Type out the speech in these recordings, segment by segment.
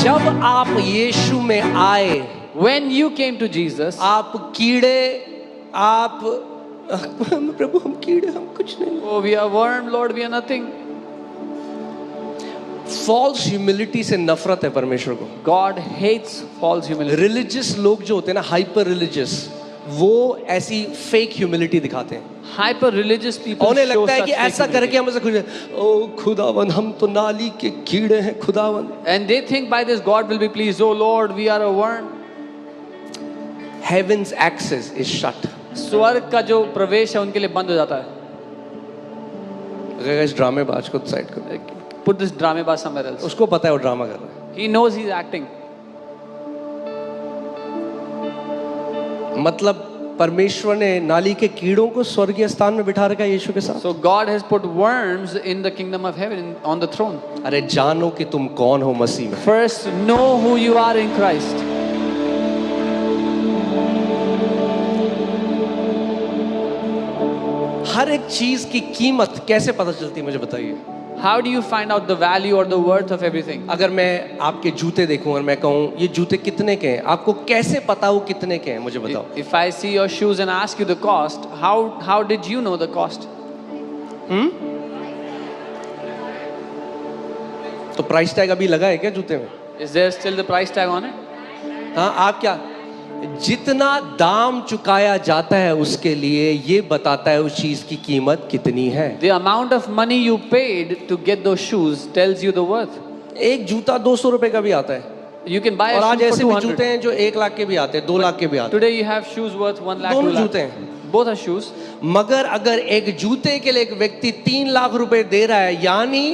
जब आप यीशु में आए, When you came to Jesus, आप कीड़े, आप प्रभु हम कीड़े, हम कुछ नहीं। oh, we are worm, Lord, we are nothing. False humility से नफरत है परमेश्वर को। God hates false humility. Religious लोग जो होते हैं ना, हाइपर रिलीजियस, वो ऐसी फेक ह्यूमिलिटी दिखाते हैं। Hyper religious people उन्हें show लगता है such कि fake ऐसा humility. करके हम ऐसे खुश, ओ खुदावन हम तो नाली के कीड़े हैं खुदावन। And they think by this God will be pleased. Oh Lord, we are a worm. Heaven's access is shut. स्वर्ग का जो प्रवेश है उनके लिए बंद हो जाता है. अगर इस ड्रामे बाज को साइड कर, Put this dramebaz somewhere else. उसको पता है वो ड्रामा कर रहा है। He knows he's acting. मतलब परमेश्वर ने नाली के कीड़ों को स्वर्गीय स्थान में बिठा रखा है यीशु के साथ। So God has put worms in the kingdom of heaven on the throne. अरे जानो कि तुम कौन हो मसीह में। First, know who you are in Christ. हर एक चीज की कीमत कैसे पता चलती है मुझे बताइए। How do you find out the value or the worth of everything? अगर मैं आपके जूते देखूं और मैं कहूं ये जूते कितने के हैं, आपको कैसे पता वो कितने के हैं मुझे बताओ। If I see your shoes and ask you the cost, how did you know the cost? तो प्राइस टैग अभी लगा है क्या जूते में? Is there still the price tag on it? हाँ, आप क्या, जितना दाम चुकाया जाता है उसके लिए ये बताता है उस चीज की कीमत कितनी है। The amount of money you paid to get those shoes tells you the worth. एक जूता 200 रुपए का भी आता है, You can buy और a आज shoe ऐसे for भी जूते 200. हैं जो 1 लाख के भी आते हैं, 2 लाख के भी आते Today you have shoes worth 1 lakh, 2 दोनों lakh. जूते हैं। Both are shoes. हैं। मगर अगर एक जूते के लिए एक व्यक्ति 3 लाख रुपए दे रहा है, यानी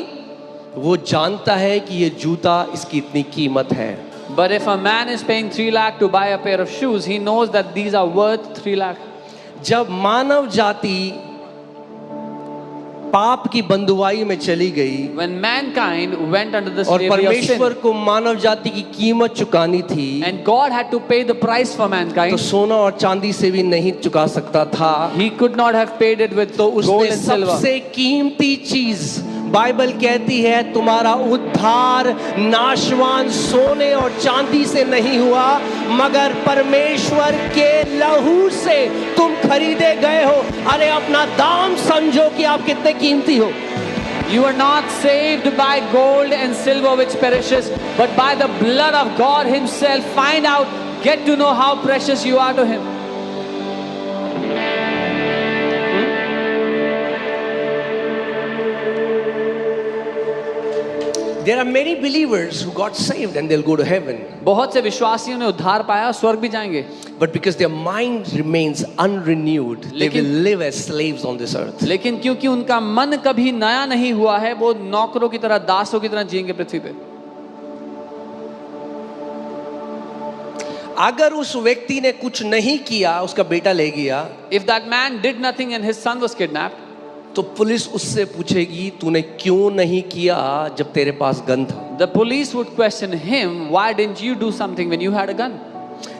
वो जानता है कि ये जूता इसकी इतनी कीमत है। But if a man is paying 3 lakh to buy a pair of shoes, he knows that these are worth 3 lakh. जब मानव जाति पाप की बंधुआई में चली गई When mankind went under the और slavery of परमेश्वर sin, को मानव जाति की कीमत चुकानी थी, and God had to pay the price for तो mankind, सोना और चांदी से भी नहीं चुका सकता था। He could not have paid it with तो gold उसने and silver. सबसे कीमती चीज, बाइबल कहती है तुम्हारा उद्धार नाशवान सोने और चांदी से नहीं हुआ, मगर परमेश्वर के लहू से तुम खरीदे गए हो। अरे अपना दाम समझो कि आप कितने कीमती हो। You are not saved by gold and silver which perishes, but by the blood of God Himself. Find out, get to know how precious you are to Him. There are many believers who got saved and they'll go to heaven. बहुत से विश्वासियों ने उद्धार पाया, स्वर्ग भी जाएंगे. But because their mind remains unrenewed, they will live as slaves on this earth. लेकिन क्योंकि उनका मन कभी नया नहीं हुआ है, वो नौकरों की तरह, दासों की तरह जिएंगे पृथ्वी पे. अगर उस व्यक्ति ने कुछ नहीं किया, उसका बेटा ले गया, If that man did nothing and his son was kidnapped, तो पुलिस उससे पूछेगी तूने क्यों नहीं किया जब तेरे पास गन था। the police would question him, why didn't you do something when you had a gun?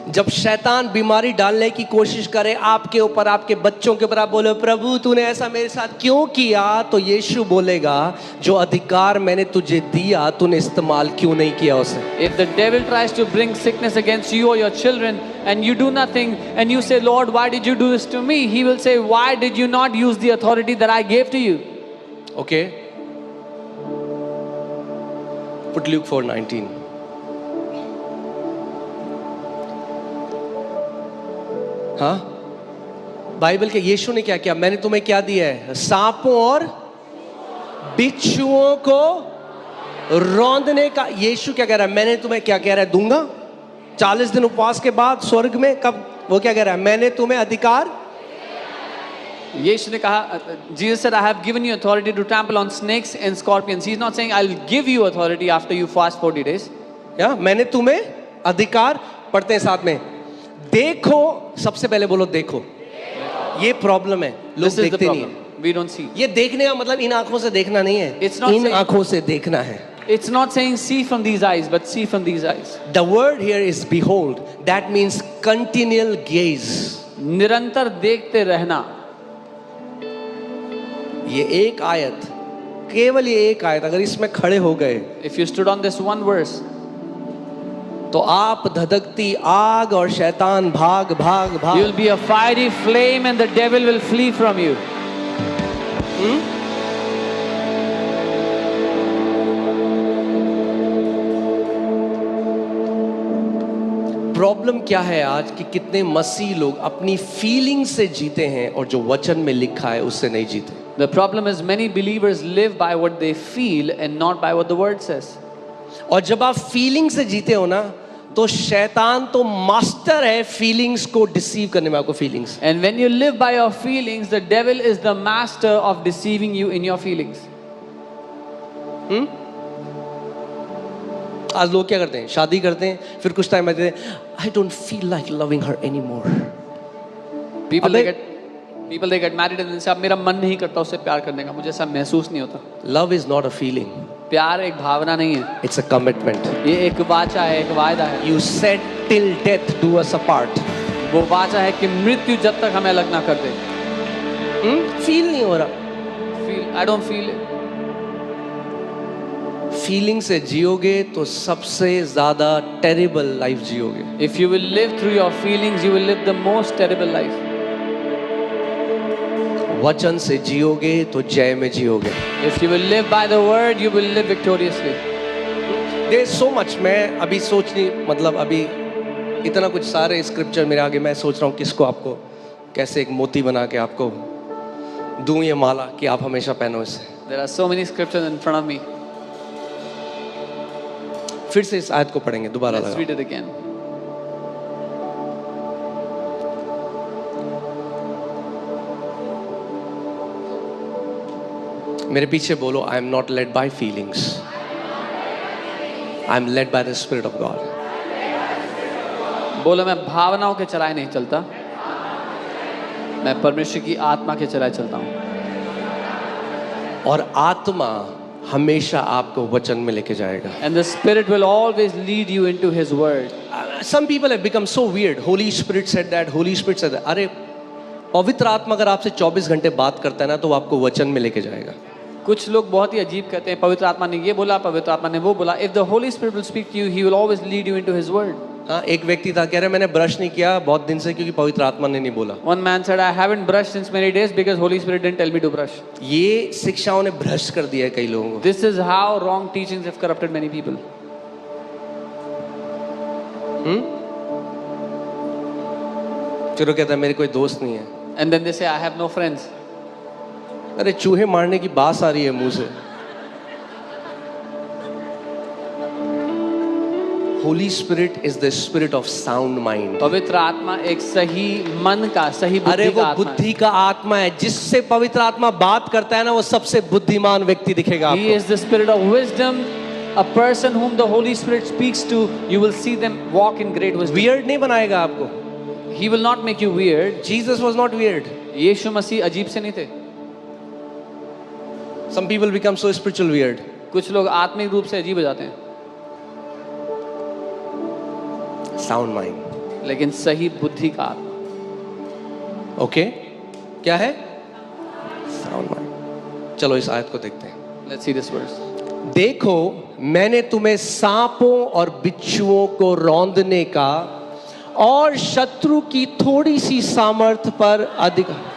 जब शैतान बीमारी डालने की कोशिश करे आपके ऊपर, आपके बच्चों के ऊपर, आप बोले प्रभु तूने ऐसा मेरे साथ क्यों किया, तो यीशु बोलेगा जो अधिकार मैंने तुझे दिया तूने इस्तेमाल क्यों नहीं किया उसे। If the devil tries to bring sickness against you or your children and you do nothing and you say, Lord, why did you do this to me? He will say, why did you not use the authority that I gave to you? Okay? Put Luke 4:19. हाँ, Bible के यीशु ने क्या किया, मैंने तुम्हें क्या दिया है, सांपों और बिच्छुओं को रौंदने का। यीशु क्या कह रहा है, मैंने तुम्हें क्या कह रहा है दूंगा। 40 दिन उपवास के बाद स्वर्ग में कब वो क्या कह रहा है, मैंने तुम्हें अधिकार। यीशु ने कहा, Jesus said, I have given you authority to trample on snakes and scorpions. He's not saying I'll give you authority after you fast 40 days. या मैंने तुम्हें अधिकार, पढ़ते हैं साथ में, देखो, सबसे पहले बोलो देखो। ये प्रॉब्लम है, लोग This is the देखते नहीं problem. है। We don't see. ये देखने का मतलब इन आंखों से देखना नहीं है, It's not इन saying- आंखों से देखना है। It's not saying see from these eyes, but see from these eyes. The word here is behold. That means continual gaze. निरंतर देखते रहना. ये एक आयत, केवल ये एक आयत, अगर इसमें खड़े हो गए, If you stood on this one verse, तो आप धधकती आग और शैतान भाग भाग भाग। You'll be a fiery flame and the devil will flee from you. Problem क्या है आज कि कितने मसीह लोग अपनी फीलिंग से जीते हैं और जो वचन में लिखा है उससे नहीं जीते। The problem is many believers live by what they feel and not by what the word says. और जब आप फीलिंग से जीते हो ना तो शैतान तो मास्टर है फीलिंग्स को डिसीव करने में, आपको feelings. And when you live by your feelings, the devil is the master of deceiving you in your feelings. आज लोग क्या करते हैं, शादी करते हैं, फिर कुछ टाइम बाद I don't feel like loving her any more. People they get married and then say अब मेरा मन नहीं करता उससे प्यार करने का, मुझे ऐसा महसूस नहीं होता। Love is not a feeling, प्यार एक भावना नहीं है, इट्स अ कमिटमेंट। ये एक वाचा है, एक वायदा है। You said till death do us apart. वो वाचा है कि मृत्यु जब तक हमें अलग ना कर दे। फील नहीं हो रहा, I don't feel it. Feeling से जियोगे तो सबसे ज्यादा टेरिबल लाइफ जियोगे। If you will live through your feelings, you will live the most terrible life. वचन से जियोगे तो जय में जियोगे। If you will live by the word, you will live victoriously. There is so much, मैं अभी सोच नहीं, मतलब अभी इतना कुछ सारे स्क्रिप्चर मेरे आगे, मैं सोच रहा हूँ किसको आपको कैसे एक मोती बना के आपको दूं ये माला कि आप हमेशा पहनो इसे। There are so many scriptures in front of me. फिर से इस आयत को पढ़ेंगे दोबारा। Let's read it again. मेरे पीछे बोलो, I am not led by feelings, I am led by the spirit of God. बोलो मैं भावनाओं के चलाए नहीं चलता, मैं परमेश्वर की आत्मा के चलाए चलता हूँ। और आत्मा हमेशा आपको वचन में लेके जाएगा। And the Spirit will always lead you into His word. Some people have become so weird. Holy Spirit said that. Holy Spirit said that. अरे पवित्र आत्मा अगर आपसे 24 घंटे बात करता है ना तो वो आपको वचन में लेके जाएगा। कुछ लोग बहुत ही अजीब कहते हैं, पवित्र आत्मा ने ये बोला, पवित्र आत्मा ने वो बोला। If the Holy Spirit will speak to you, He will always lead you into His word. हाँ, एक व्यक्ति था कह रहे मैंने ब्रश नहीं किया बहुत दिन से क्योंकि पवित्र आत्मा ने नहीं बोला। One man said, I haven't brushed since many days because Holy Spirit didn't tell me to brush. ये शिक्षाओं ने भ्रष्ट कर दिया है कई लोगों को। This is how wrong teachings have corrupted many people. फिर वो कहता है मेरे कोई दोस्त नहीं है। And then they say, I have no friends. अरे चूहे मारने की बात आ रही है मुंह से। Holy Spirit is the spirit of sound mind. पवित्र आत्मा एक सही मन का, सही अरे बुद्धि वो का आत्मा है। बुद्धि का आत्मा है, जिससे पवित्र आत्मा बात करता है ना वो सबसे बुद्धिमान व्यक्ति दिखेगा He आपको। is the spirit of wisdom. A person whom the Holy Spirit speaks to, you will see them walk in great wisdom. Weird नहीं बनाएगा आपको। He will not make you weird. Jesus was not weird. यीशु मसीह अजीब से नहीं थे। Some people become so spiritual weird. कुछ लोग आत्मिक रूप से अजीब हो जाते हैं, Sound mind. लेकिन सही बुद्धि का आत्मा। Okay? क्या है? Sound mind. चलो इस आयत को देखते हैं। Let's see this verse. देखो मैंने तुम्हें सांपों और बिच्छुओं को रौंदने का और शत्रु की थोड़ी सी सामर्थ पर अधिकार।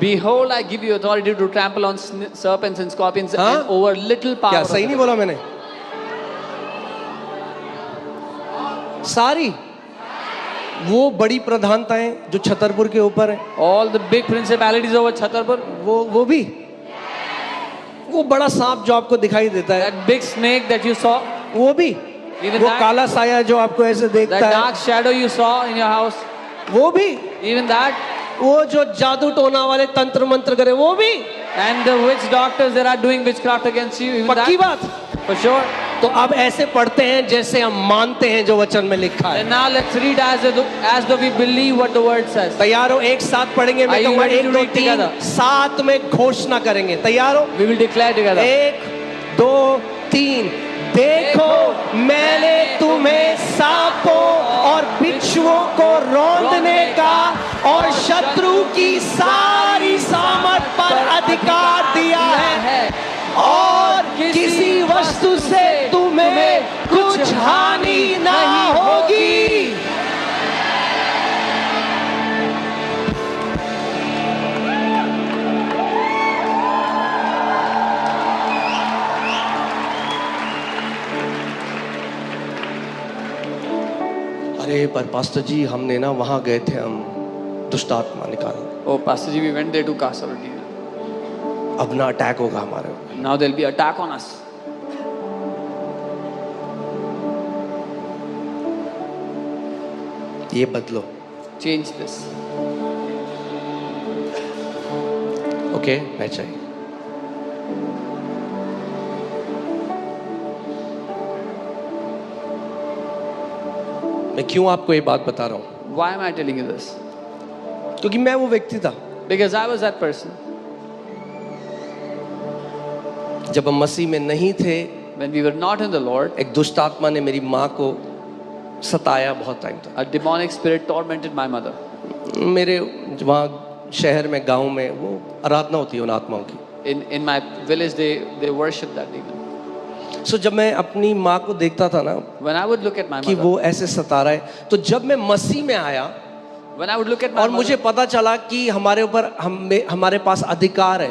Behold, I give you authority to trample on serpents and scorpions and over little power. क्या सही नहीं बोला मैंने? सारी वो बड़ी प्रधानताएं जो छतरपुर के ऊपर है, All the big principalities over Chhatarpur. वो भी, वो बड़ा सांप जो आपको दिखाई देता है That big snake that you saw. वो भी, Even वो that- काला साया जो आपको ऐसे That देखता है dark shadow you saw in your house. वो भी, Even that. वो जो जादू टोना वाले तंत्र मंत्र करे वो भी। And the witch doctors that are doing witchcraft against you. Even पक्की that. बात। For sure. तो अब ऐसे पढ़ते हैं जैसे हम मानते हैं जो वचन में लिखा है। And now let's read as though we believe what the word says. तैयार हो? एक साथ पढ़ेंगे। मैं Are you कहूँगा ready 1 to 2 read 3 together? साथ में घोषणा करेंगे। तैयार हो? We will declare together. 1 2 3। देखो मैंने तुम्हें सांपों और बिच्छुओं को रौंदने का और शत्रु की सारी सामर्थ पर अधिकार दिया है और किसी वस्तु से तुम्हें कुछ हानि ना होगी। अरे पर पास्टर जी हमने ना वहां गए थे, हम दुष्ट आत्मा निकालने, Oh, Pastor Ji, we went there to cast out a demon. अब ना अटैक होगा हमारे ऊपर। Now there'll be attack on us. ये बदलो। Change this. ओके मैं चाहिए। मैं क्यों आपको ये बात बता रहा हूं? Why am I telling you this? क्योंकि मैं वो व्यक्ति था। Because I was that person. जब हम मसीह में नहीं थे, When we were not in the Lord, एक दुष्ट आत्मा ने मेरी माँ को सताया बहुत टाइम तक। a demonic spirit tormented my mother. मेरे वहाँ शहर में, गांव में वो आराधना होती है उन आत्माओं की। In my village, they worship that demon. सो जब मैं अपनी माँ को देखता था ना When I would look at my कि mother, वो ऐसे सता रहा है, तो जब मैं मसीह में आया when I would look at my और मुझे mother, पता चला कि हमारे ऊपर हमारे पास अधिकार है,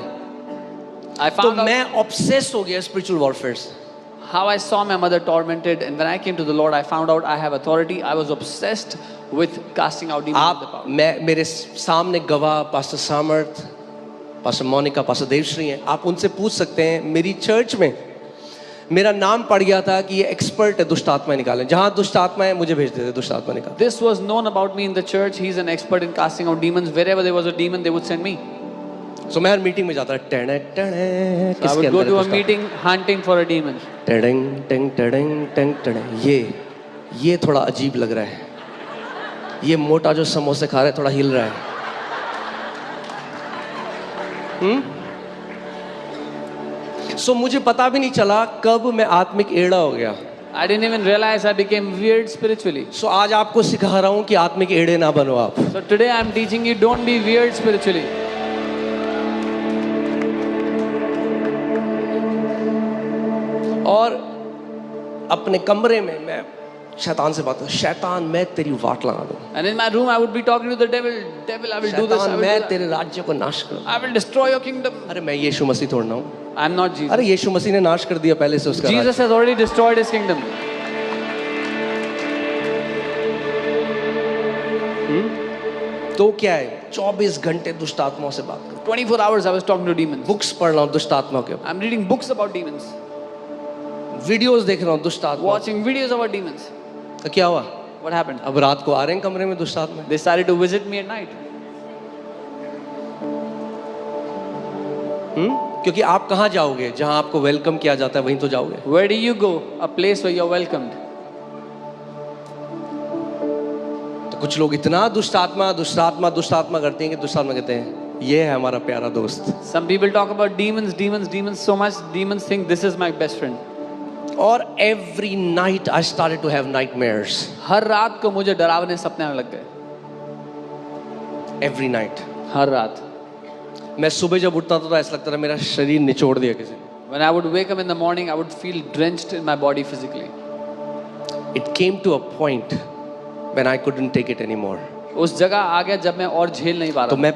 I तो found out मैं ऑब्सेस्ड हो गया स्पिरिचुअल वॉरफेयर से। how I saw my mother tormented, and when I came to the Lord, I found out I have authority. I was obsessed with casting out demons with the आप power. मेरे सामने गवाह pastor सामर्थ, pastor Monika, pastor Devshri हैं, आप उनसे पूछ सकते हैं। मेरी चर्च में मेरा नाम पड़ गया था कि ये एक्सपर्ट है दुष्ट आत्मा निकालने, जहां दुष्ट आत्मा है मुझे भेज देते दुष्ट आत्मा निकाल। This was known about me in the church. He's an expert in casting out demons. Wherever there was a demon, they would send me. सो मैं हर मीटिंग में जाता टेणे टेणे, So I किसके would go अंदर to a है दुष्ट meeting hunting for a demon. आत्मा? टेडेंग tang टेडेंग tang टेडेंग। ये थोड़ा अजीब लग रहा है, ये मोटा जो समोसे खा रहा है थोड़ा हिल रहा है। सो मुझे पता भी नहीं चला कब मैं आत्मिक एड़ा हो गया। I didn't even realize I became weird spiritually. सो आज आपको सिखा रहा हूं कि आत्मिक एड़े ना बनो आप। So today I'm teaching you, don't be weird spiritually. और अपने कमरे में मैं शैतान से बात करूं, शैतान मैं तेरी वाट लगा दूं, And in my room I would be talking to the devil. Devil, I will do this. शैतान I will, मैं do that. तेरे राज्य को नाश करूं। I will destroy your kingdom. अरे मैं यीशु मसीह थोड़ा हूं, I'm not Jesus. अरे यीशु मसीह ने नाश कर दिया पहले से उसका Jesus has already destroyed his kingdom. राज्य। तो क्या है, 24 घंटे दुष्ट आत्माओं से बात करो, 24 hours I was talking to demons. Books पढ़ रहा हूँ दुष्ट आत्माओं के ऊपर, I'm reading books about demons. Videos देख रहा हूँ दुष्ट आत्मा। Watching videos about demons. तो क्या हुआ, What happened? अब रात को आ रहे हैं कमरे में दुष्ट आत्मा। They started to visit me at night. क्योंकि आप कहाँ जाओगे, जहाँ आपको वेलकम किया जाता है वहीं तो जाओगे। Where do you go? A place where you're welcomed. तो कुछ लोग इतना दुष्ट आत्मा दुष्ट आत्मा दुष्ट आत्मा करते हैं कि दुष्ट आत्मा कहते हैं ये है हमारा प्यारा दोस्त। Some people talk about demons, demons, demons so much. Demons think this is my best friend. और every night I started to have nightmares. हर रात को मुझे डरावने सपने आने लग गए। एवरी नाइट, हर रात। मैं सुबह जब उठता था तो ऐसा लगता था मेरा शरीर निचोड़ दिया किसी ने। When I would wake up in the morning, I would feel drenched in my body physically. It came to a point when I couldn't take it anymore. उस जगह आ गया जब मैं और झेल नहीं पा तो रहा। मैं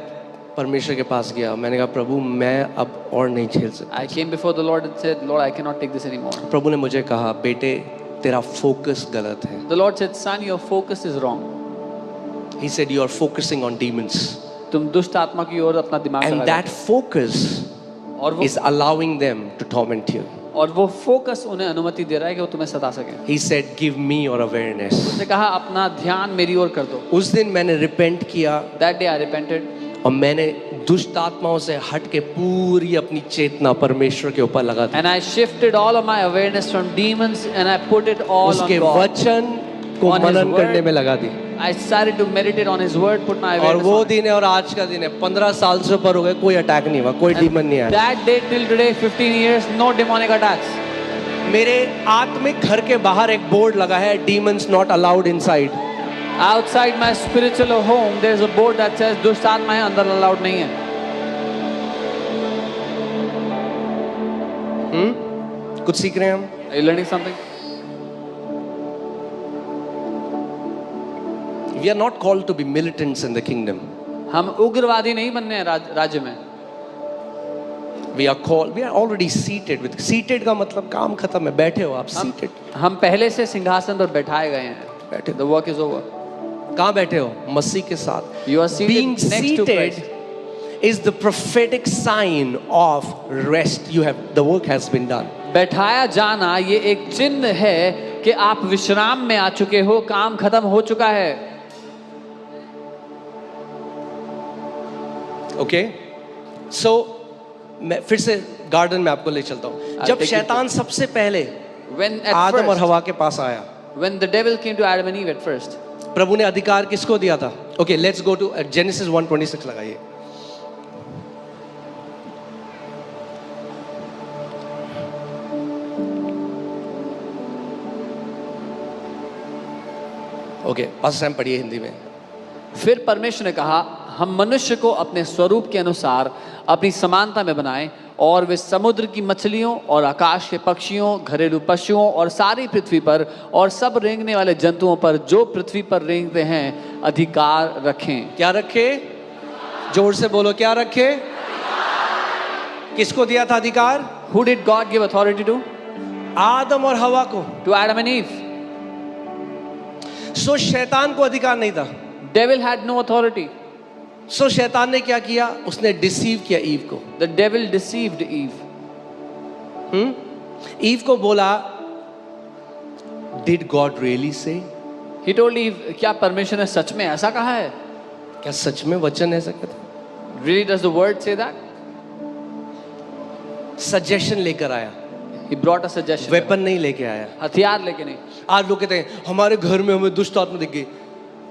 परमेश्वर के पास गया, मैंने कहा प्रभु मैं अब और नहीं झेल सकता। I came before the Lord and said, Lord, I cannot take this anymore. प्रभु ने मुझे कहा बेटे तेरा फोकस गलत है। The Lord said, son, your focus is wrong. He said you are focusing on demons तुम दुष्ट आत्मा की ओर अपना दिमाग and लगा that focus रहे हो। और वो is allowing them to torment you. और वो फोकस उन्हें अनुमति दे रहा है कि वो तुम्हें सता सके। He said give me your awareness. उसने कहा अपना ध्यान मेरी ओर कर दो। उस दिन मैंने रिपेंट किया That day I repented. और मैंने दुष्ट आत्माओं से हट के पूरी अपनी चेतना परमेश्वर के ऊपर लगा दी। And I shifted all of my awareness from demons and I put it all उसके on God. वचन को On His मनन word. करने में लगा दी। I started to meditate on His word, put my और awareness वो on it. दिन है और आज का दिन है, 15 साल से ऊपर हो गए, कोई अटैक नहीं हुआ, कोई डीमन नहीं आया। That day till today, 15 years, no demonic attacks. मेरे आत्मिक घर के बाहर एक बोर्ड लगा है, demons not allowed inside. Outside my spiritual home, there is a board that says दुष्ट आत्माएं अंदर अलाउड नहीं है। कुछ सीख रहे हैं हम। Are you learning something? We are not called to be militants in the kingdom. हम उग्रवादी नहीं बनने हैं राज्य में. We are called, we are already seated with, seated का मतलब काम खत्म है, बैठे हो आप, seated. हम पहले से सिंहासन पर बैठाए गए हैं. बैठे. The work is over. कहाँ बैठे हो? मसीह के साथ. You are seated Being next to seated Christ. is the prophetic sign of rest. You have, the work has been done. बैठाया जाना ये एक चिन्ह है कि आप विश्राम में आ चुके हो, काम खत्म हो चुका है. Okay? So मैं फिर से गार्डन में आपको ले चलता हूँ. जब शैतान सबसे पहले When at आदम और first, हवा के पास आया, when the devil came to Adam and Eve at first, प्रभु ने अधिकार किसको दिया था? Okay, let's go to Genesis 1:26 लगाइए. Okay, पास सैम पढ़िए हिंदी में. फिर परमेश्वर ने कहा, हम मनुष्य को अपने स्वरूप के अनुसार अपनी समानता में बनाएं और वे समुद्र की मछलियों और आकाश के पक्षियों, घरेलू पशुओं और सारी पृथ्वी पर और सब रेंगने वाले जंतुओं पर जो पृथ्वी पर रेंगते हैं अधिकार रखें. क्या रखे? जोर से बोलो, क्या रखे? किसको दिया था अधिकार? Who did God give authority to? आदम और हवा को. To Adam and Eve. सो शैतान को अधिकार नहीं था. Devil had no authority. सो शैतान ने क्या किया? उसने डिसीव किया ईव को. The devil deceived Eve. Eve को बोला, did God really say? He told Eve, क्या परमेश्वर ने सच में ऐसा कहा है? क्या सच में वचन ऐसा कहता है? Really does the word say that? Suggestion लेकर आया, He brought a suggestion. Weapon नहीं लेके आया. हथियार लेके नहीं. आज लोग कहते हैं हमारे घर में हमें दुष्ट आत्मा दिख गई.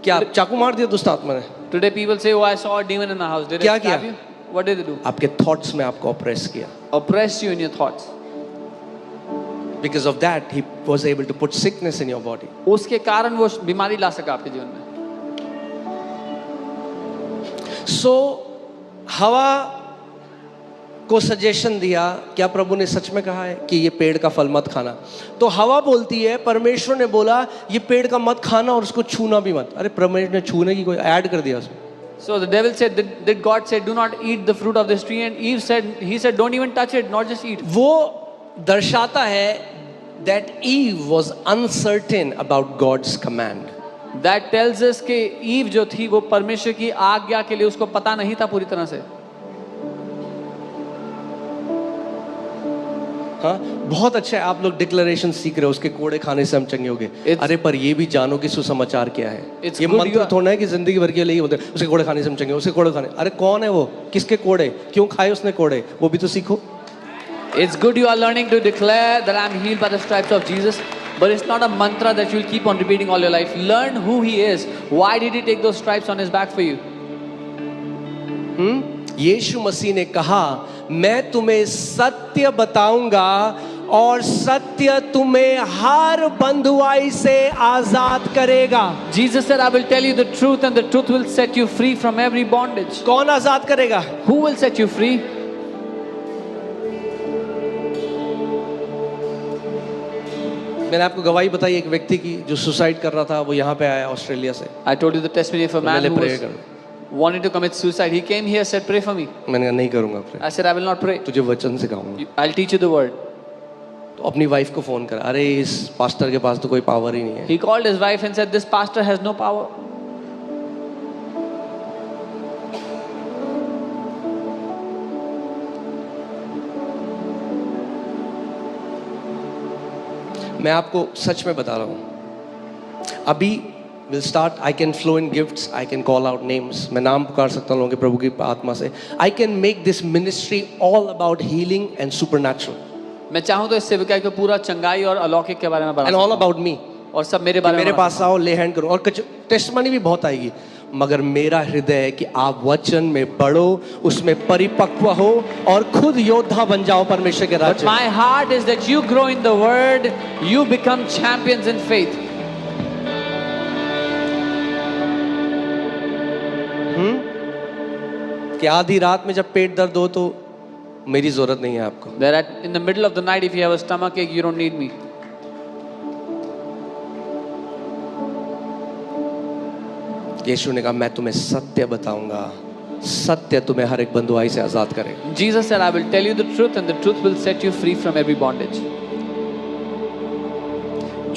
क्या चाकू मार दिया दुष्ट आत्मा ने? Today people say, oh, I saw a demon in my house. Did क्या it stab किया? you? What did it do? आपके थॉट्स में आपको ऑप्रेस किया. Oppress you in your thoughts. Because of that, he was able to put sickness in your body. उसके कारण वो बीमारी ला सका आपके जीवन में. So हवा को सजेशन दिया, क्या प्रभु ने सच में कहा है कि ये पेड़ का फल मत खाना? तो हवा बोलती है परमेश्वर ने बोला ये पेड़ का मत खाना और उसको छूना भी मत. अरे परमेश्वर ने छूने की कोई ऐड कर दिया उसमें. So the devil said, did God say, do not eat the fruit of this tree? And Eve said, he said, don't even touch it, not just eat. वो दर्शाता है that Eve was uncertain about God's command. That tells us कि ewe जो थी वो परमेश्वर की आज्ञा के लिए उसको पता नहीं था पूरी तरह से. हाँ, बहुत अच्छा है आप लोग डिक्लेरेशन सीख रहे हो, उसके कोड़े खाने से हम चंगे होंगे. अरे पर ये भी जानो कि सुसमाचार क्या है. ये मंत्र थोड़ा है कि जिंदगी भर के लिए होते हैं, उसके कोड़े खाने से हम चंगे, उसके कोड़े खाने. अरे कौन है वो? किसके कोड़े? क्यों खाए उसने कोड़े? वो भी तो सीखो. It's good you are learning to declare that I am healed by the stripes of Jesus, but it's not a mantra that you'll keep on repeating all your life. Learn who he is. Why did he take those stripes on his back for you? यीशु मसीह ने कहा मैं तुम्हें सत्य बताऊंगा और सत्य तुम्हें हर बंधुआई से आजाद करेगा. Jesus said, I will tell you the truth and the truth will set you free from every bondage. कौन आजाद करेगा? Who will set you free? मैंने आपको गवाही बताई एक व्यक्ति की जो सुसाइड कर रहा था, वो यहाँ पे आया ऑस्ट्रेलिया से. I told you the testimony of a man who pray was कर. wanted to commit suicide. He came here, said, pray for me. मैंने कहा नहीं करूंगा pray. I said, I will not pray. तुझे वचन सिखाऊंगा. I'll teach you the word. तो अपनी वाइफ को फोन करा, अरे इस पास्टर के पास तो कोई पावर ही नहीं है. He called his wife and said, this pastor has no power. मैं आपको सच में बता रहा हूँ, अभी will start. I can flow in gifts, I can call out names. मैं नाम पुकार सकता हूँ लोगों के प्रभु की आत्मा से. I can make this ministry all about healing and supernatural. मैं चाहूँ तो इस सेविकाई को पूरा चंगाई और अलौकिक के बारे में बता एंड ऑल अबाउट मी. और सब मेरे बारे में. मेरे पास आओ, ले हैंड करो, और टेस्टमनी भी बहुत आएगी. मगर मेरा हृदय है कि आप वचन में बढ़ो, उसमें परिपक्व हो और खुद योद्धा बन जाओ परमेश्वर के राज्य. My heart is that you grow in the word, you become champions in faith. कि आधी रात में जब पेट दर्द हो तो मेरी जरूरत नहीं है आपको. That in the middle of the night if you have a stomach ache, you don't need me. यीशु ने कहा मैं तुम्हें सत्य बताऊंगा, सत्य तुम्हें हर एक बंधुआई से आजाद करेगा। Jesus said, I will tell you the truth and the truth will set you free from every bondage.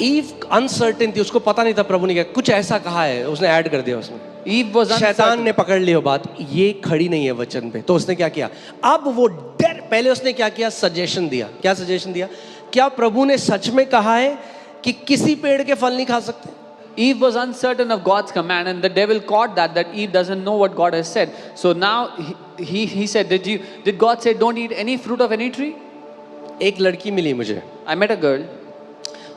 Eve uncertain थी, उसको पता नहीं था प्रभु ने क्या कुछ ऐसा कहा है, उसने ऐड कर दिया उसमें। Eve was शैतान uncertain. ने पकड़ लिया बात, ये खड़ी नहीं है वचन पे, तो उसने क्या किया, अब वो डर, पहले उसने क्या किया, सजेशन दिया। क्या सजेशन दिया? क्या प्रभु ने सच में कहा है कि किसी पेड़ के फल नहीं खा सकते? Eve was uncertain of God's command, and the devil caught that Eve doesn't know what God has said. So now he said, did God say don't eat any fruit of any tree? एक लड़की मिली मुझे, I met a girl.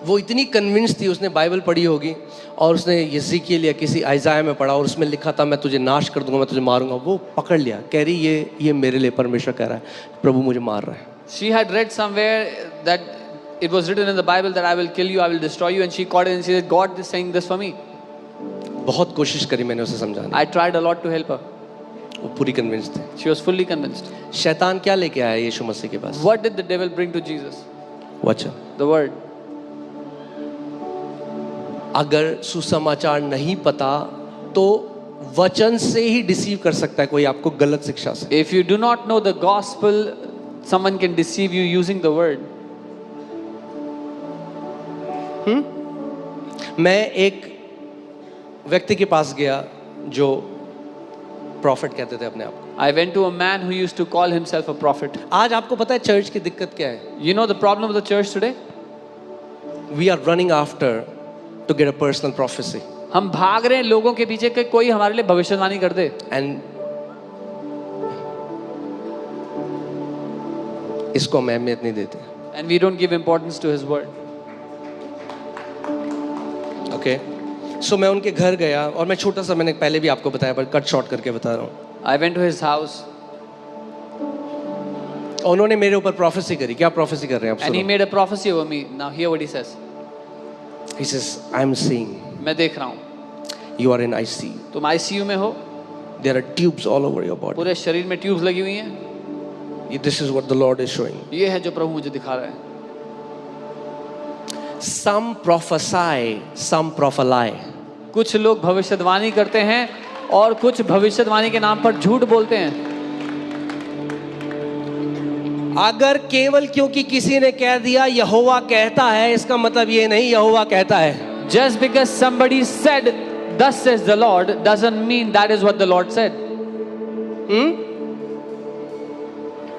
वो इतनी convince थी, उसने Bible पढ़ी होगी और उसने यज़ीकियल या किसी आइज़ाया में पढ़ा और उसमें लिखा था मैं तुझे नाश कर दूंगा, मैं तुझे मारूंगा। वो पकड़ लिया, कह रही ये मेरे लिए परमेश्वर कह रहा है, प्रभु मुझे मार रहा है। She had read somewhere that it was written in the Bible that I will kill you, I will destroy you, and she caught it and she said, God is saying this for me. बहुत कोशिश करी मैंने उसे समझाने, I tried a lot to help her. वो पूरी convince थी। She was fully convinced. शैतान क्या लेके आया यीशु मसीह के पास? What did the devil bring to Jesus? वचन। The word. अगर सुसमाचार नहीं पता तो वचन से ही डिसीव कर सकता है कोई आपको गलत शिक्षा से। If you do not know the gospel, someone can deceive you using the word. मैं एक व्यक्ति के पास गया जो प्रॉफिट कहते थे अपने आप को। I went to a man who used to call himself a prophet. आज आपको पता है चर्च की दिक्कत क्या है? You know the problem of the church today? We are running after to get a personal prophecy. हम भाग रहे हैं लोगों के पीछे कि कोई हमारे लिए भविष्यवाणी कर दे। And इसको हम अहमियत नहीं देते। And we don't give importance to his word. Okay, so मैं उनके घर गया और मैं छोटा सा, मैंने पहले भी आपको बताया पर कट शॉर्ट करके बता रहा हूँ। I went to his house और उन्होंने मेरे ऊपर प्रोफेसी करी। क्या प्रोफेसी कर रहे हैं आप? and he made a prophecy over me. Now hear what he says. He says, I am seeing मैं देख रहा हूँ you are in ICU. तुम ICU में हो, There are tubes all over your body. पूरे शरीर में ट्यूब्स लगी हुई हैं। This is what the Lord is showing. ये है जो प्रभु मुझे दिखा रहा है। Some prophesy, some prophesy. कुछ लोग भविष्यवाणी करते हैं और कुछ भविष्यवाणी के नाम पर झूठ बोलते हैं। अगर केवल क्योंकि किसी ने कह दिया यहोवा कहता है, इसका मतलब ये नहीं यहोवा कहता है। Just because somebody said, "Thus says the Lord," doesn't mean that is what the Lord said.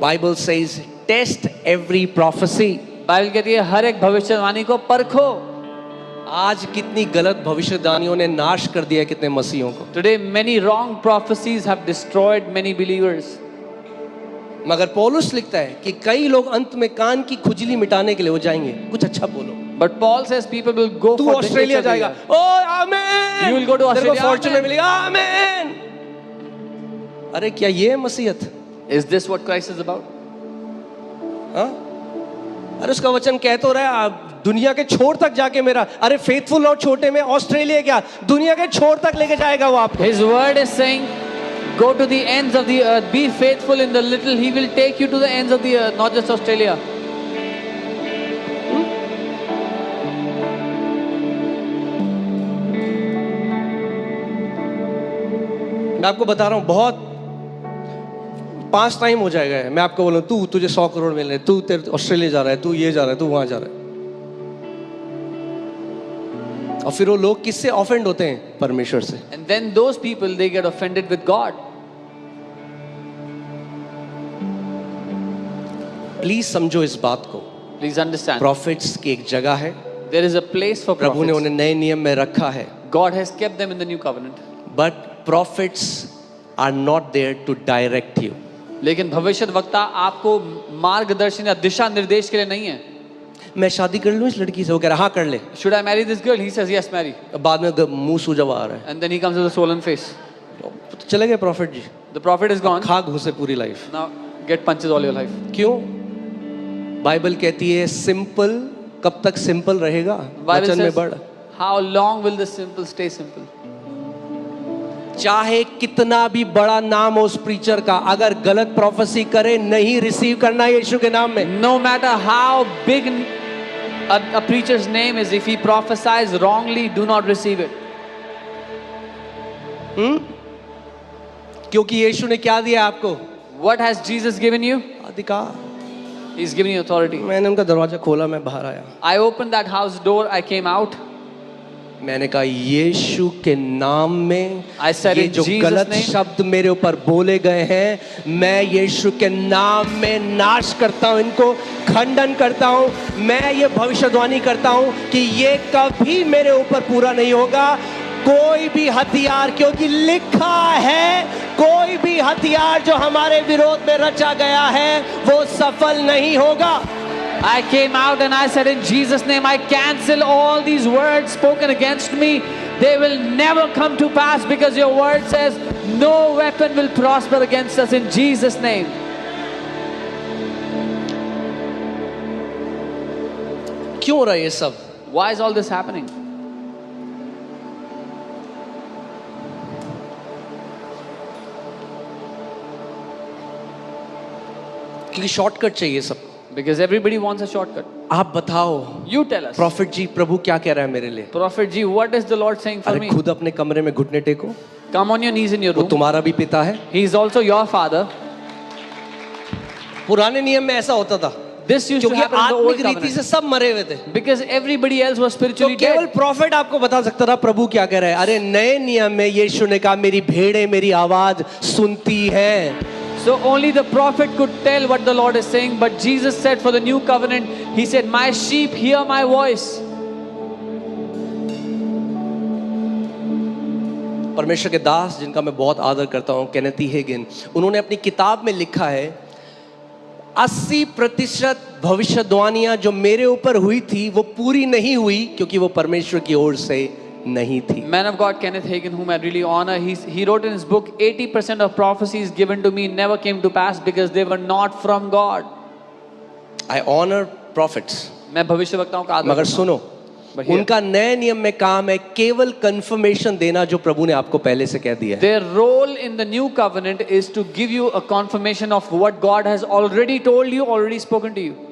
Bible says, test every prophecy. Bible कहती है हर एक भविष्यवाणी को परखो। आज कितनी गलत भविष्यवाणियों ने नाश कर दिया कितने मसीहों को। Today many wrong prophecies have destroyed many believers. मगर पौलुस लिखता है कि कई लोग अंत में कान की खुजली मिटाने के लिए हो जाएंगे। कुछ अच्छा बोलो। But Paul says people will go तू for ऑस्ट्रेलिया जाएगा, ओ आमीन। You will go to Australia, Fortune amen. मिलेगा, आमीन। अरे क्या ये मसीहत? Is this what Christ is about? हाँ? अरे उसका वचन कह तो रहा है आप दुनिया के छोर तक जाके मेरा, अरे फेथफुल और छोटे में ऑस्ट्रेलिया क्या, दुनिया के छोर तक लेके जाएगा वो आपको। His word is saying, go to the ends of the earth, be faithful in the little, he will take you to the ends of the earth, not just Australia. मैं आपको बता रहा हूँ, बहुत 5 टाइम हो जाएगा। मैं आपको बोलूँ तू, तुझे 100 करोड़ मिल रहे, तू तेरे ऑस्ट्रेलिया जा रहा है, तू ये जा रहा है, तू वहां जा रहा है। और फिर वो लोग किससे ऑफेंड होते हैं? परमेश्वर से। And then those people, they get offended with God. Please समझो इस बात को। Please understand. प्रॉफिट्स की एक जगह है, There is a place for प्रभु ने prophets. उन्हें नए नियम में रखा है। God has kept them in the new covenant. But prophets are not there to direct you. लेकिन भविष्यद्वक्ता आपको मार्गदर्शन या दिशा निर्देश के लिए नहीं है। मैं शादी कर लूं इस लड़की से? वो कह रहा हाँ कर ले। Should I marry this girl? He says yes, marry. बाद में मुंह सूजा हुआ आ रहा है। And then he comes with a swollen face. तो चले गए prophet ji, The prophet is gone. खा घुसे पूरी life. Now get punches all your life. क्यों? बाइबल कहती है सिंपल कब तक सिंपल रहेगा? Bible वचन में says, बढ़। how long will the simple stay simple? चाहे कितना भी बड़ा नाम हो उस प्रीचर का, अगर गलत प्रोफेसी करे नहीं रिसीव करना यीशु के नाम में। No matter how big a preacher's name is, if he prophesies wrongly, do not receive it. क्योंकि यीशु ने क्या दिया आपको? What has Jesus given you? अधिकार। He's given you authority. मैंने उनका दरवाजा खोला, मैं बाहर आया। I opened that house door, I came out. मैंने कहा यीशु के नाम में I said ये in जो Jesus' गलत name. शब्द मेरे ऊपर बोले गए हैं, मैं यीशु के नाम में नाश करता हूं, इनको खंडन करता हूं। मैं ये भविष्यवाणी करता हूं कि ये कभी मेरे ऊपर पूरा नहीं होगा। कोई भी हथियार, क्योंकि लिखा है, कोई भी हथियार जो हमारे विरोध में रचा गया है वो सफल नहीं होगा। I came out and I said, in Jesus' name, I cancel all these words spoken against me. They will never come to pass because your word says, no weapon will prosper against us in Jesus' name. क्यों हो रहा है ये सब? Why is all this happening? क्योंकि shortcut चाहिए सब। Because everybody wants a shortcut. आप बताओ, You tell us. प्रॉफिट जी, प्रभु क्या कह रहा है मेरे लिए? Prophet Ji, what is the Lord saying for अरे me? खुद अपने कमरे में घुटने टेको, Come on your knees in your वो room. तुम्हारा भी पिता है। He is also your father. पुराने नियम में ऐसा होता था, This used to क्योंकि happen in the old आत्मिक रीति से covenant. सब मरे हुए थे। Because everybody else was तो spiritually केवल dead. प्रॉफिट आपको बता सकता था प्रभु क्या कह रहा है। अरे नए नियम में यीशु ने कहा मेरी भेड़ें मेरी आवाज सुनती हैं। So only the prophet could tell what the Lord is saying. But Jesus said for the new covenant, He said, my sheep hear my voice. परमेश्वर के दास जिनका मैं बहुत आदर करता हूं, केनेथ ई हेगिन, उन्होंने अपनी किताब में लिखा है 80% भविष्यवाणियां जो मेरे ऊपर हुई थी वो पूरी नहीं हुई क्योंकि वो परमेश्वर की ओर से नहीं थी। Man of God Kenneth Hagin, whom I really honor, he wrote in his book, 80% of prophecies given to me never came to pass because they were not from God. I honor prophets, मैं भविष्यवक्ताओं का आदर मगर करता हूं। सुनो, But here, उनका नए नियम में काम है केवल कंफर्मेशन देना जो प्रभु ने आपको पहले से कह दिया है। their role in the new covenant is to give you a confirmation of what God has already told you, already spoken to you.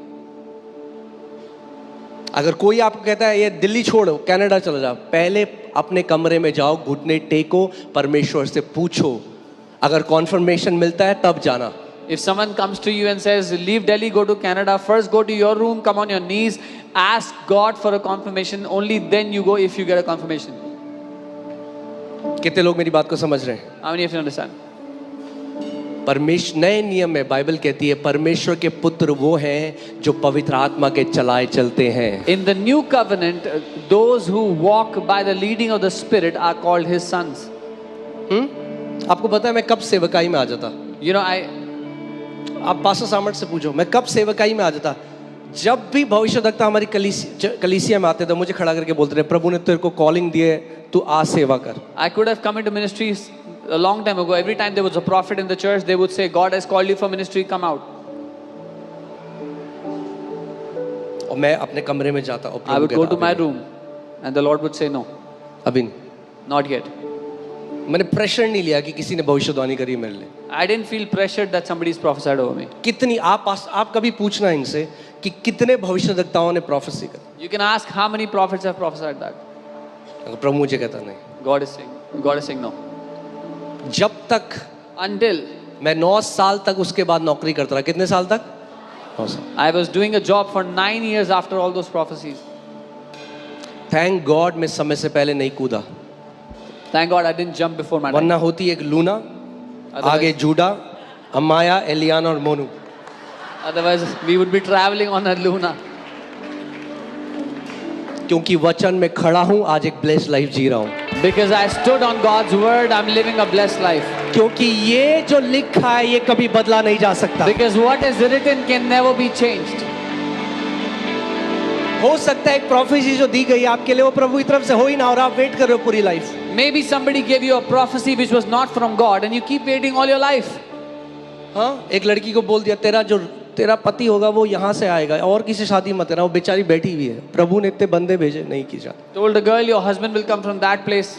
अगर कोई आपको कहता है ये दिल्ली छोड़ो कनाडा चला जाओ, पहले अपने कमरे में जाओ, घुटने टेको, परमेश्वर से पूछो, अगर कॉन्फर्मेशन मिलता है तब जाना। If someone comes to you and says, leave Delhi, go to Canada, first go to your room, come on your knees, ask God for a confirmation, only then you go if you get a confirmation. कितने लोग मेरी बात को समझ रहे हैं? How many of you understand? परमेश्वर नए नियम में बाइबल कहती है परमेश्वर के पुत्र वो हैं जो पवित्र आत्मा के चलाए चलते हैं। In the new covenant, those who walk by the leading of the Spirit are called His sons. आपको पता है मैं कब सेवकाई में आ जाता? You know, आप पास्टर सामर्थ से पूछो मैं कब सेवकाई में आ जाता। जब भी भविष्यवक्ता हमारी कलीसिया में आते थे मुझे खड़ा करके बोलते थे प्रभु ने तेरे को कॉलिंग दी है, तू आ सेवा कर। I could have come into ministries a long time ago. Every time there was a prophet in the church, they would say, God has called you for ministry, come out. और मैं अपने कमरे में जाता और I would go to my room and the Lord would say, no, अभी नहीं। not yet. मैंने प्रेशर नहीं लिया कि किसी ने भविष्यवाणी करी मेरे लिए। I didn't feel pressured that somebody's prophesied over me. कितनी आप कभी पूछना इनसे कि कितने भविष्यवक्ताओं ने प्रोफेसी करी। You can ask how many prophets have prophesied that. अगर प्रभु मुझे कहता नहीं। God is saying no. जब तक Until मैं 9 साल तक उसके बाद नौकरी करता रहा। कितने साल तक? 9 साल। I was doing a job for 9 years after all those prophecies. Thank God मैं समय से पहले नहीं कूदा, Thank God I didn't jump before my time. वरना होती एक लूना, आगे जूडा, अमाया, एलियाना और Monu. Otherwise we would be traveling on a Luna. क्योंकि वचन में खड़ा हूं, आज एक ब्लेस्ड लाइफ जी रहा हूं। Because I stood on God's word, I'm living a blessed life. क्योंकि ये जो लिखा है ये कभी बदला नहीं जा सकता। Because what is written can never be changed. हो सकता है एक प्रोफेसी जो दी गई आपके लिए वो प्रभु की तरफ से हो ही ना और आप वेट कर रहे हो पूरी life. Maybe somebody gave you a prophecy which was not from God and you keep waiting all your life. हाँ, एक लड़की को बोल दिया तेरा पति होगा वो यहाँ से आएगा और किसी शादी मत करना, वो बेचारी बैठी हुई है, प्रभु ने इतने बंदे भेजे नहीं की शादी। Told a girl your husband will come from that place.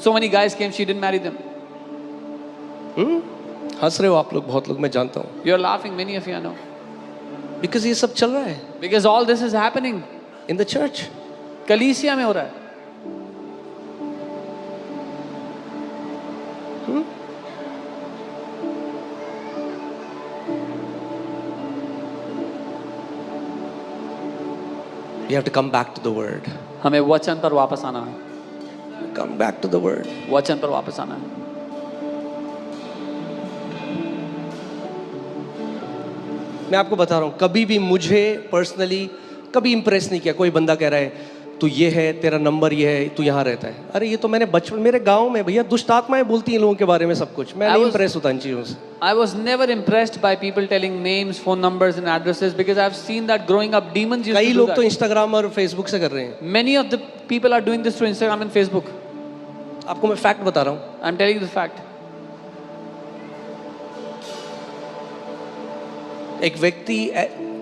So many guys came, she didn't marry them. हंस रहे हो आप लोग, बहुत लोग मैं जानता हूँ। You're laughing, many of you I know. Because ये सब चल रहा है Because all this is happening. In the church. कलीसिया में हो रहा है। You have to come back to the word. हमें वचन पर वापस आना है, Come back to the word. वचन पर वापस आना है। मैं आपको बता रहा हूँ, कभी भी मुझे पर्सनली कभी इंप्रेस नहीं किया कोई बंदा कह रहा है तू ये है, तेरा नंबर ये है, तू यहाँ रहता है। अरे ये तो मैंने बचपन, मेरे गांव में भैया दुष्ट आत्माएं बोलती हैं लोगों के बारे में सब कुछ। मैं नहीं इंप्रेस होता इन चीज़ों से। I was never impressed by people telling names, phone numbers and addresses because I've seen that growing up demons used कई to do लोग तो that. इंस्टाग्राम और फेसबुक से कर रहे हैं। Many of the people are doing this through Instagram and Facebook. आपको मैं फैक्ट बता रहा हूँ। I'm telling you the fact. एक व्यक्ति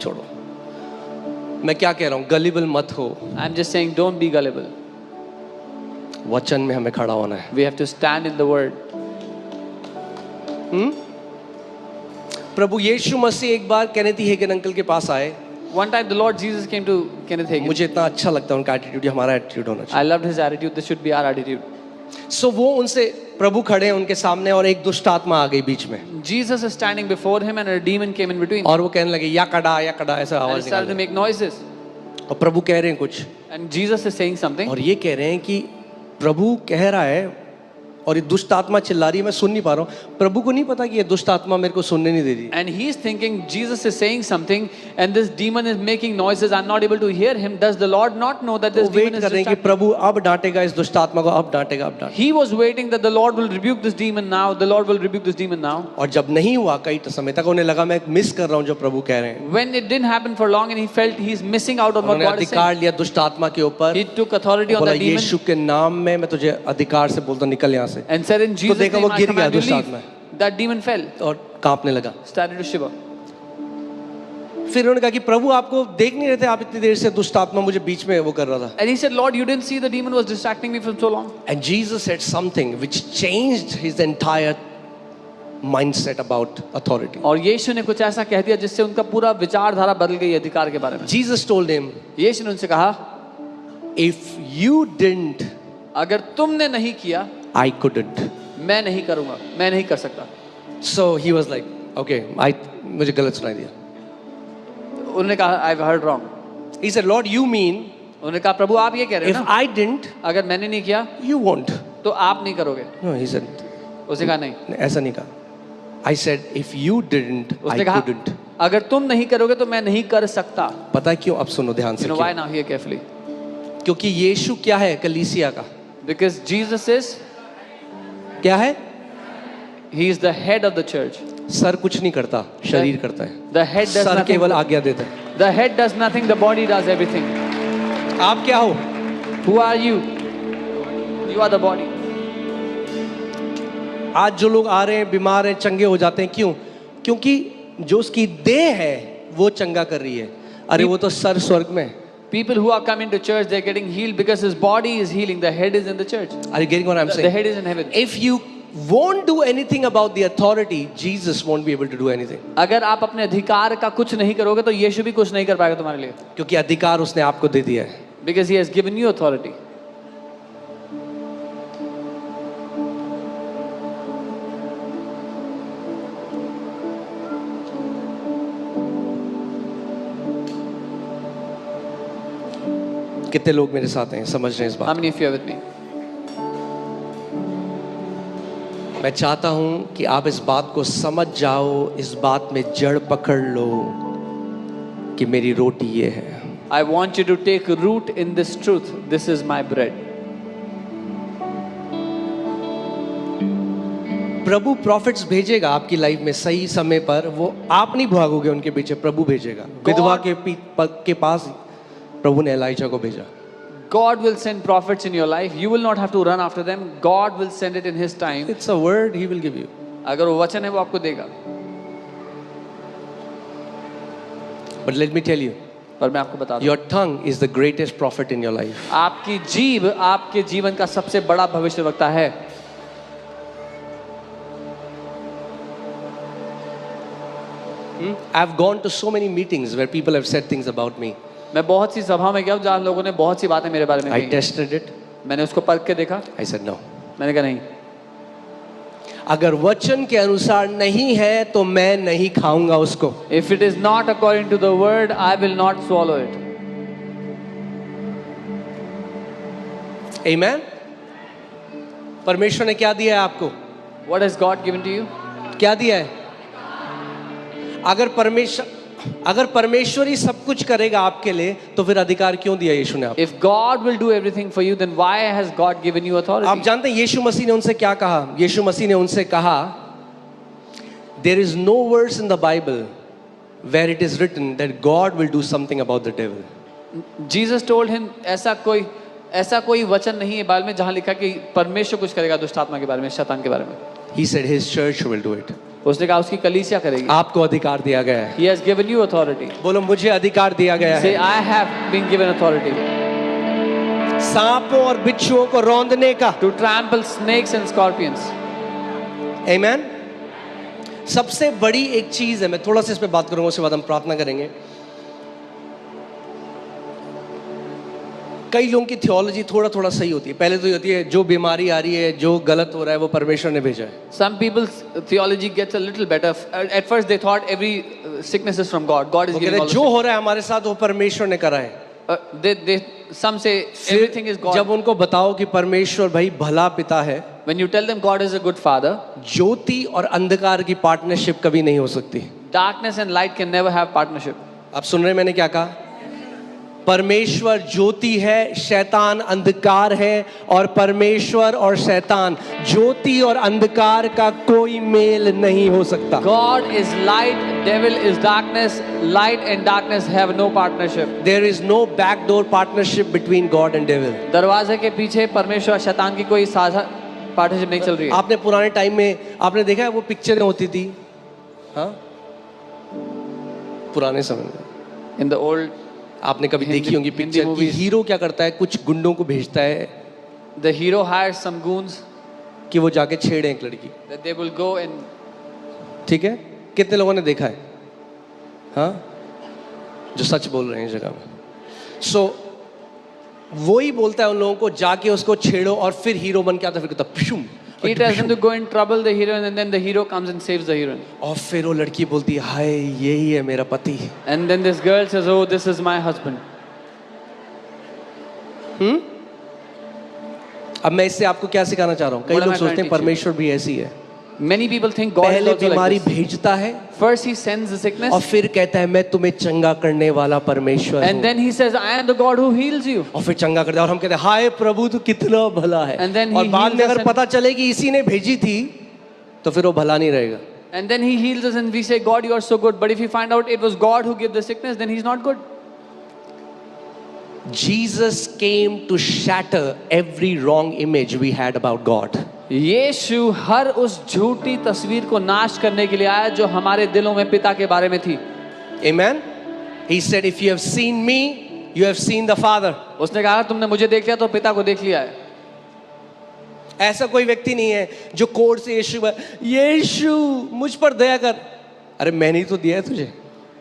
छोड़ो, मैं क्या कह रहा हूँ, गलिबल मत हो। I'm just saying, don't be gullible. वचन में हमें खड़ा होना है। We have to stand in the word. प्रभु यीशु मसीह एक बार केनेथी हेगन अंकल के पास आए। One time the Lord Jesus came to Kenneth Hagin. मुझे इतना अच्छा लगता है उनका एटीट्यूड, हमारा एटीट्यूड होना चाहिए। I loved his attitude. This should be our attitude. सो वो उनसे, प्रभु खड़े हैं उनके सामने और एक दुष्ट आत्मा आ गई बीच में Jesus is standing before him and a demon came in between. और वो कहने लगे या कड़ा ऐसा And he आवाज started to निकाल। make noises. और प्रभु कह रहे हैं कुछ, And Jesus is saying something. और ये कह रहे हैं कि प्रभु कह रहा है और ये दुष्ट आत्मा चिल्ला रही है, मैं सुन नहीं पा रहा हूँ। प्रभु को नहीं पता कि ये दुष्ट आत्मा मेरे को सुनने नहीं दे रही। And he's thinking Jesus is saying something and this demon is making noises. I'm not able to hear him. Does the Lord not know that this वो demon वेट is कर रहे हैं कि distracting? प्रभु अब डांटेगा इस दुष्ट आत्मा को, अब डांटेगा, अब डांटेगा। He was waiting that the Lord will rebuke this demon now. The Lord will rebuke this demon now. और जब नहीं हुआ कई समय तक उन्हें लगा मैं मिस कर रहा हूँ जो प्रभु कह रहे हैं। When it didn't happen for long and he felt he's missing out on what उन्होंने God is अधिकार saying. लिया दुष्ट आत्मा के ऊपर, He took authority on बोला the demon यीशु के नाम में मैं तुझे अधिकार से बोलता निकल यहाँ से। and said in Jesus' देखा name वो I गिर गया command you दुष्ट leave. आत्मा। That demon fell, और कांपने लगा। started to shiver. फिर उन्होंने कहा कि प्रभु आपको देख नहीं रहे थे, आप इतनी देर से दुष्ट आत्मा मुझे बीच में वो कर रहा था। And he said, Lord, you didn't see the demon was distracting me from so long. And Jesus said something which changed his entire mindset about authority. और यीशु ने कुछ ऐसा कह दिया जिससे उनका पूरा विचारधारा बदल गई अधिकार के बारे में। Jesus told him, यीशु ने उनसे कहा, if you didn't, अगर तुमने नहीं किया, I couldn't. मैं नहीं करूंगा, मैं नहीं कर सकता। So he was like, okay, मुझे गलत सुनाई दिया। उन्होंने कहा, I've heard wrong. He said, Lord, you mean उन्होंने कहा, प्रभु आप ये कह रहे if हो ना, I didn't, अगर मैंने नहीं किया you won't. तो आप नहीं करोगे। No, he said, उसने कहा नहीं। ऐसा नहीं कहा। I said, if you didn't, I उसने कहा, couldn't. अगर तुम नहीं करोगे तो मैं नहीं कर सकता। पता है क्यों? अब सुनो ध्यान से। You know why now? Hear carefully. क्योंकि यीशु क्या है? कलीसिया का Because Jesus is, क्या है? he is the head of the church. Sir कुछ नहीं करता, शरीर करता है। The head does sir nothing. केवल आज्ञा देता है। The head does nothing. The body does everything. आप क्या हो? Who are you? You are the body. आज जो लोग आ रहे हैं बीमार हैं, चंगे हो जाते हैं, क्यों? क्योंकि जो उसकी देह है वो चंगा कर रही है। अरे वो तो सर स्वर्ग में। People who are coming to church, they're getting healed because his body is healing. The head is in the church. Are you getting what I'm The saying? head is in heaven. If you won't do anything about the authority, Jesus won't be able to do anything. अगर आप अपने अधिकार का कुछ नहीं करोगे तो यीशु भी कुछ नहीं कर पाएगा तुम्हारे लिए। क्योंकि अधिकार उसने आपको दे दिया है। Because he has given you authority. कितने लोग मेरे साथ हैं, समझ रहे हैं इस How बात? many of you are with me? मैं चाहता हूं कि आप इस बात को समझ जाओ, इस बात में जड़ पकड़ लो कि मेरी रोटी ये है। I want you to take root in this truth. This is my bread. Prabhu profits भेजेगा आपकी लाइफ में सही समय पर, वो आप नहीं भागोगे उनके पीछे, प्रभु भेजेगा। विधवा के पास प्रभु ने एलाइजा को भेजा। God will send prophets in your life. You will not have to run after them. God will send it in His time. It's a word he will give you. अगर वो वचन है वो आपको देगा। But let me tell you, पर मैं आपको बता दूं, your tongue is the greatest prophet in your life. आपकी जीभ आपके जीवन का सबसे बड़ा भविष्यवक्ता है। I've gone to so many meetings where people have said things about me. मैं बहुत सी सभा में गया हूं जहां लोगों ने बहुत सी बातें मेरे बारे में I कही। tested it. मैंने उसको परख के देखा। I said no. मैंने कहा नहीं, अगर वचन के अनुसार नहीं है तो मैं नहीं खाऊंगा उसको। if it is not according to the word, I will not swallow it. आमेन। परमेश्वर ने क्या दिया है आपको? What has God given to you? क्या दिया है? अगर परमेश्वर ही सब कुछ करेगा आपके लिए, तो फिर अधिकार क्यों दिया यीशु ने आपको? If God will do everything for you, then why has God given you authority? आप जानते हैं यीशु मसीह ने उनसे क्या कहा? यीशु मसीह ने उनसे कहा, there is no verse in the Bible where it is written that God will do something about the devil. Jesus told him, ऐसा कोई वचन नहीं है बाइबल में जहां लिखा कि परमेश्वर कुछ करेगा दुष्ट आत्मा के बारे में, शैतान के बारे में। He said his church will do it. उसने कहा उसकी कलीसिया करेगी। आपको अधिकार दिया गया है। He has given you authority. बोलो मुझे अधिकार दिया गया Say, है I have been given authority सांपों और बिच्छुओं को रौंदने का। to trample snakes and scorpions. आमेन। सबसे बड़ी एक चीज है, मैं थोड़ा सा इस पे बात करूंगा, उसके बाद हम प्रार्थना करेंगे। कई लोगों की थियोलॉजी थोड़ा थोड़ा सही होती है। पहले तो ये होती है जो बीमारी आ रही है, जो गलत हो रहा है, वो परमेश्वर ने भेजा है। Some people's theology gets a little better. At first they thought every sickness is from God. God is वो giving कहते all हैं the जो sickness. हो रहा है हमारे साथ वो परमेश्वर ने करा है। Some say everything is God. जब उनको बताओ कि परमेश्वर भाई भला पिता है, When you tell them God is a good father, ज्योति और अंधकार की पार्टनरशिप कभी नहीं हो सकती। darkness and light can never have partnership. आप सुन रहे हैं मैंने क्या कहा? परमेश्वर ज्योति है, शैतान अंधकार है, और परमेश्वर और शैतान, ज्योति और अंधकार का कोई मेल नहीं हो सकता। God is light, devil is darkness. Light and darkness have no partnership. There is no backdoor partnership between God and devil. दरवाजे के पीछे परमेश्वर और शैतान की कोई साझा पार्टनरशिप नहीं चल रही है। आपने पुराने टाइम में आपने देखा है वो पिक्चरें होती थी, हाँ, पुराने समय में In the old, आपने कभी देखी होंगी हिंदी पिक्चर की movies. हीरो क्या करता है, कुछ गुंडों को भेजता है the hero hires some goons कि वो जाके छेड़े एक लड़की। that they will go and ठीक है, कितने लोगों ने देखा है? हाँ, जो सच बोल रहे हैं इस जगह में। सो वो ही बोलता है उन लोगों को जाके उसको छेड़ो, और फिर हीरो बन के आता है, फिर कहता पिशुम, he tells them to go and trouble the heroine, and then the hero comes and saves the heroine. और फिर वो लड़की बोलती है हाय यही है मेरा पति। And then this girl says, oh, this is my husband. अब मैं इससे आपको क्या सिखाना चाह रहा हूँ? कई What am लोग I trying सोचते to हैं teach you? परमेश्वर भी ऐसी है। Many people think God is पहले also बीमारी like this. भेजता है First he sends the और sickness, फिर कहता है मैं तुम्हें चंगा करने वाला परमेश्वर हूँ। and then he says, I am the God who heals you. और फिर चंगा करता है, और हम कहते हैं हाय प्रभु तू कितना भला है। And then he और बाद में heals us अगर and- पता चले कि इसी ने भेजी थी, तो फिर वो भला नहीं रहेगा। And then he heals us and we say, God, you are so good. But if we find out it was God who gave the sickness, then he's not good. Jesus came to shatter every wrong image we had about God. यीशु हर उस झूठी तस्वीर को नाश करने के लिए आया जो हमारे दिलों में पिता के बारे में थी। Amen. He said, if you have seen me, you have seen the Father. उसने कहा तुमने मुझे देख लिया तो पिता को देख लिया है। ऐसा कोई व्यक्ति नहीं है जो कोर्ट से यीशु मुझ पर दया कर। अरे मैंने ही तो दिया है तुझे।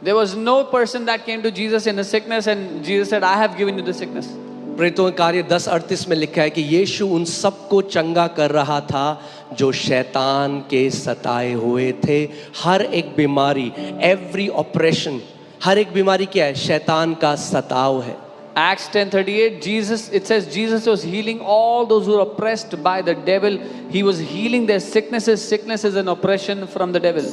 There was no person that came to Jesus in a sickness and Jesus said, I have given you the sickness. प्रेरितों के कार्य 10:38 में लिखा है कि यीशु उन सबको चंगा कर रहा था जो शैतान के सताए हुए थे। हर एक बीमारी, एवरी ऑपरेशन, हर एक बीमारी क्या है? शैतान का सताव है। Acts 10:38, it says Jesus was healing all those who were oppressed by the devil. He was healing their sicknesses and oppression from the devil.